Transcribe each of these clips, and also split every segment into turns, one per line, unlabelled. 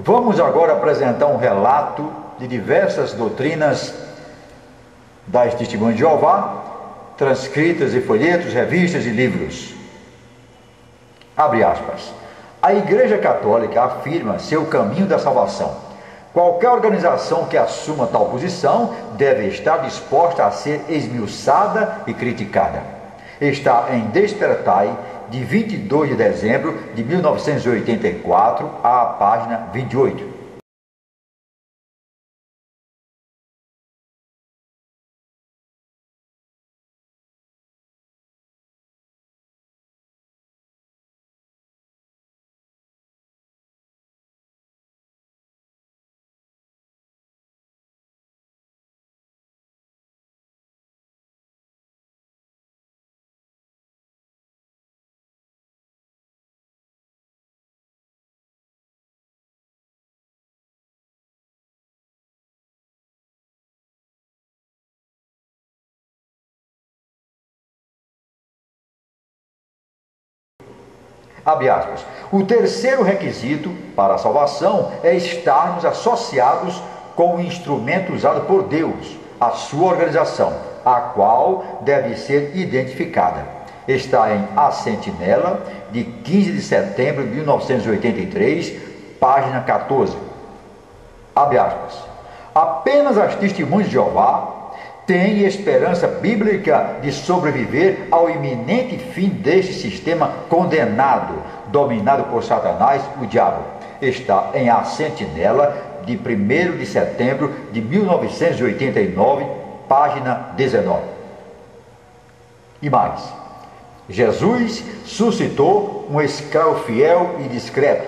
Vamos agora apresentar um relato de diversas doutrinas das Testemunhas de Jeová, transcritas em folhetos, revistas e livros. Abre aspas. A Igreja Católica afirma seu caminho da salvação. Qualquer organização que assuma tal posição deve estar disposta a ser esmiuçada e criticada. Está em Despertai, de 22 de dezembro de 1984, à página 28. Abre aspas. O terceiro requisito para a salvação é estarmos associados com o instrumento usado por Deus, a sua organização, a qual deve ser identificada. Está em A Sentinela, de 15 de setembro de 1983, página 14. Abre aspas. Apenas as Testemunhas de Jeová têm esperança bíblica de sobreviver ao iminente fim deste sistema condenado, dominado por Satanás, o diabo. Está em A Sentinela, de 1º de setembro de 1989, página 19. E mais. Jesus suscitou um escravo fiel e discreto,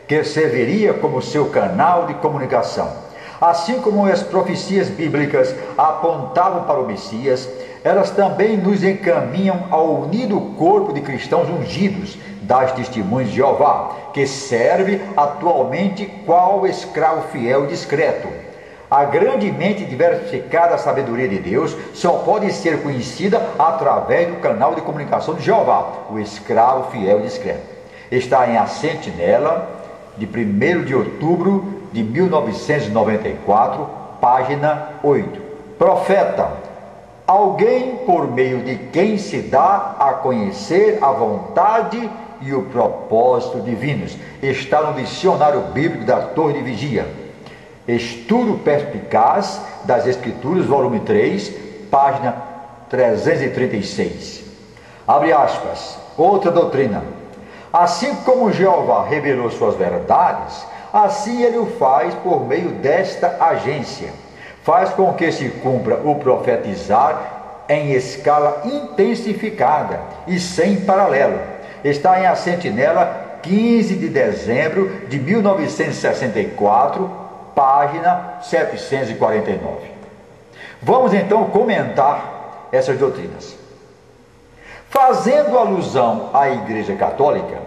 que serviria como seu canal de comunicação. Assim como as profecias bíblicas apontavam para o Messias, elas também nos encaminham ao unido corpo de cristãos ungidos das Testemunhas de Jeová, que serve atualmente qual escravo fiel e discreto. A grandemente diversificada sabedoria de Deus só pode ser conhecida através do canal de comunicação de Jeová, o escravo fiel e discreto. Está em A Sentinela, de 1º de outubro de 1994, página 8. Profeta, alguém por meio de quem se dá a conhecer a vontade e o propósito divinos. Está no Dicionário Bíblico da Torre de Vigia. Estudo Perspicaz das Escrituras, volume 3, página 336. Abre aspas. Outra doutrina. Assim como Jeová revelou suas verdades, assim ele o faz por meio desta agência. Faz com que se cumpra o profetizar em escala intensificada e sem paralelo. Está em A Sentinela, 15 de dezembro de 1964, página 749. Vamos então comentar essas doutrinas. Fazendo alusão à Igreja Católica,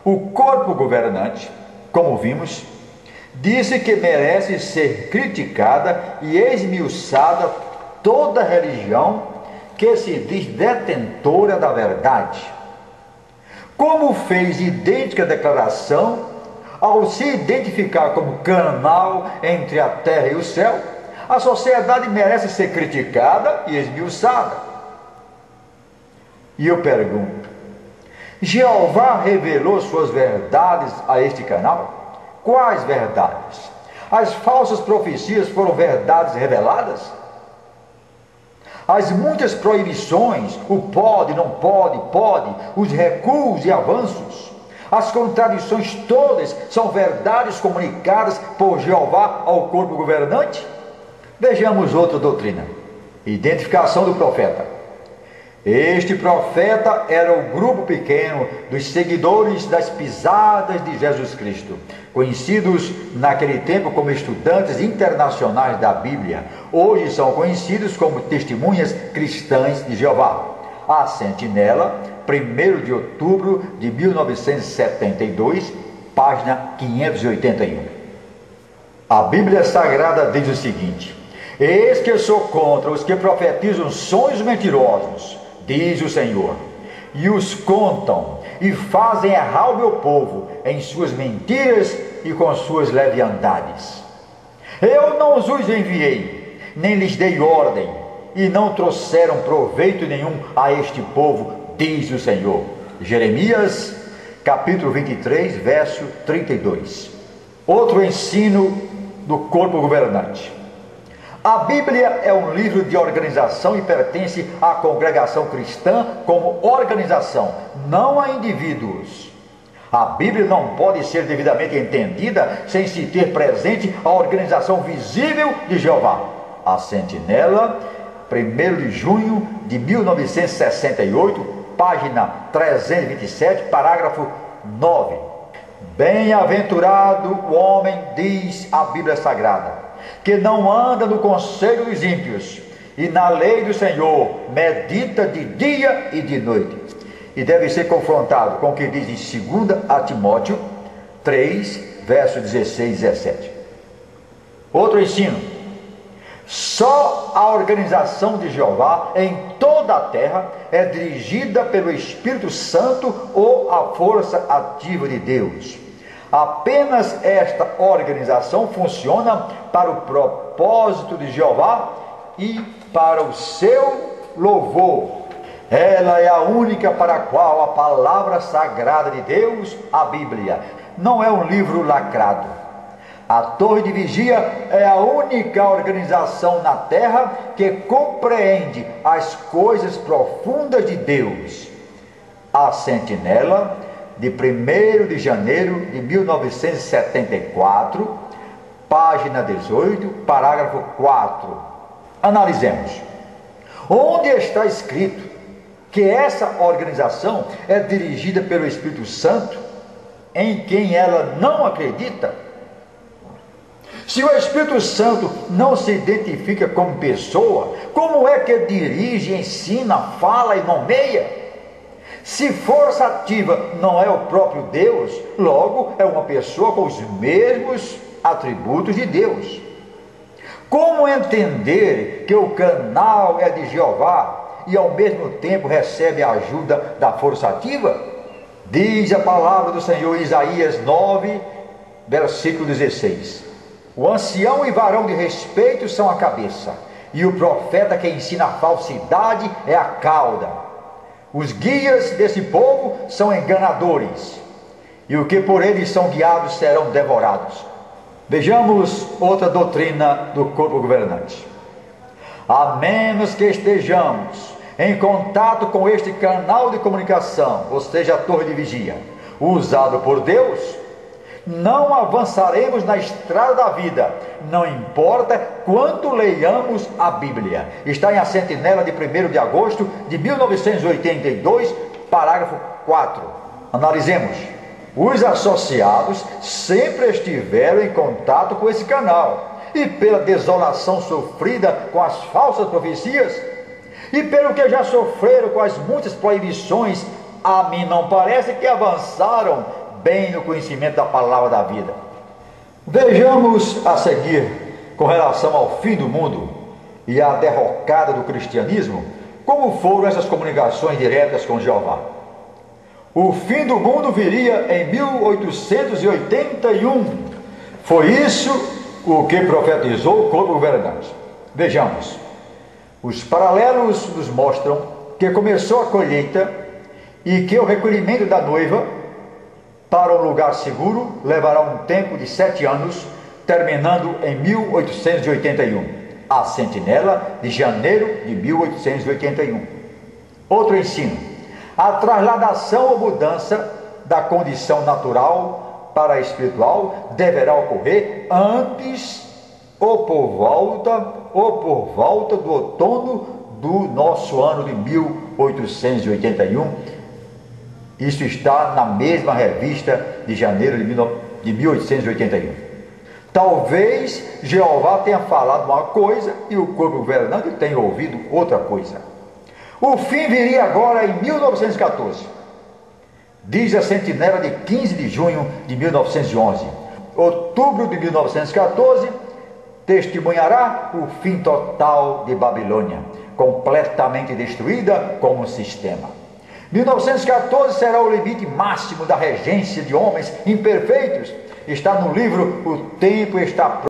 o corpo governante, como vimos, disse que merece ser criticada e esmiuçada toda religião que se diz detentora da verdade. Como fez idêntica declaração ao se identificar como canal entre a terra e o céu, a sociedade merece ser criticada e esmiuçada. E eu pergunto, Jeová revelou suas verdades a este canal? Quais verdades? As falsas profecias foram verdades reveladas? As muitas proibições, o pode, não pode, pode, os recuos e avanços, as contradições todas são verdades comunicadas por Jeová ao corpo governante? Vejamos outra doutrina. Identificação do profeta. Este profeta era o grupo pequeno dos seguidores das pisadas de Jesus Cristo, conhecidos naquele tempo como estudantes internacionais da Bíblia. Hoje são conhecidos como testemunhas cristãs de Jeová. A Sentinela, 1º de outubro de 1972, página 581. A Bíblia Sagrada diz o seguinte: eis que eu sou contra os que profetizam sonhos mentirosos, diz o Senhor, e os contam, e fazem errar o meu povo em suas mentiras e com suas leviandades. Eu não os enviei, nem lhes dei ordem, e não trouxeram proveito nenhum a este povo, diz o Senhor. Jeremias, capítulo 23, verso 32. Outro ensino do corpo governante. A Bíblia é um livro de organização e pertence à congregação cristã como organização, não a indivíduos. A Bíblia não pode ser devidamente entendida sem se ter presente a organização visível de Jeová. A Sentinela, 1º de junho de 1968, página 327, parágrafo 9. Bem-aventurado o homem, diz a Bíblia Sagrada, que não anda no conselho dos ímpios, e na lei do Senhor medita de dia e de noite. E deve ser confrontado com o que diz em 2 a Timóteo 3, versos 16 e 17. Outro ensino. Só a organização de Jeová em toda a terra é dirigida pelo Espírito Santo ou a força ativa de Deus. Apenas esta organização funciona para o propósito de Jeová e para o seu louvor. Ela é a única para a qual a palavra sagrada de Deus, a Bíblia, não é um livro lacrado. A Torre de Vigia é a única organização na terra que compreende as coisas profundas de Deus. A Sentinela, de 1º de janeiro de 1974, página 18, parágrafo 4. Analisemos. Onde está escrito que essa organização é dirigida pelo Espírito Santo, em quem ela não acredita? Se o Espírito Santo não se identifica como pessoa, como é que dirige, ensina, fala e nomeia? Se força ativa não é o próprio Deus, logo é uma pessoa com os mesmos atributos de Deus. Como entender que o canal é de Jeová e ao mesmo tempo recebe a ajuda da força ativa? Diz a palavra do Senhor, Isaías 9, versículo 16. O ancião e varão de respeito são a cabeça, e o profeta que ensina a falsidade é a cauda. Os guias desse povo são enganadores, e o que por eles são guiados serão devorados. Vejamos outra doutrina do corpo governante. A menos que estejamos em contato com este canal de comunicação, ou seja, a torre de vigia, usado por Deus, não avançaremos na estrada da vida, não importa quanto leiamos a Bíblia. Está em A Sentinela de 1º de agosto de 1982, parágrafo 4. Analisemos. Os associados sempre estiveram em contato com esse canal, e pela desolação sofrida com as falsas profecias, e pelo que já sofreram com as muitas proibições, a mim não parece que avançaram bem no conhecimento da palavra da vida. Vejamos a seguir, com relação ao fim do mundo e à derrocada do cristianismo, como foram essas comunicações diretas com Jeová. O fim do mundo viria em 1881. Foi isso o que profetizou o corpo governante. Vejamos. Os paralelos nos mostram que começou a colheita e que o recolhimento da noiva para um lugar seguro levará um tempo de 7 anos, terminando em 1881. A Sentinela, de janeiro de 1881. Outro ensino. A trasladação ou mudança da condição natural para a espiritual deverá ocorrer antes ou por volta do outono do nosso ano de 1881. Isso está na mesma revista de janeiro de 1881. Talvez Jeová tenha falado uma coisa e o corpo governante tenha ouvido outra coisa. O fim viria agora em 1914. Diz a Sentinela de 15 de junho de 1911. Outubro de 1914 testemunhará o fim total de Babilônia, completamente destruída como sistema. 1914 será o limite máximo da regência de homens imperfeitos. Está no livro O Tempo Está Pronto.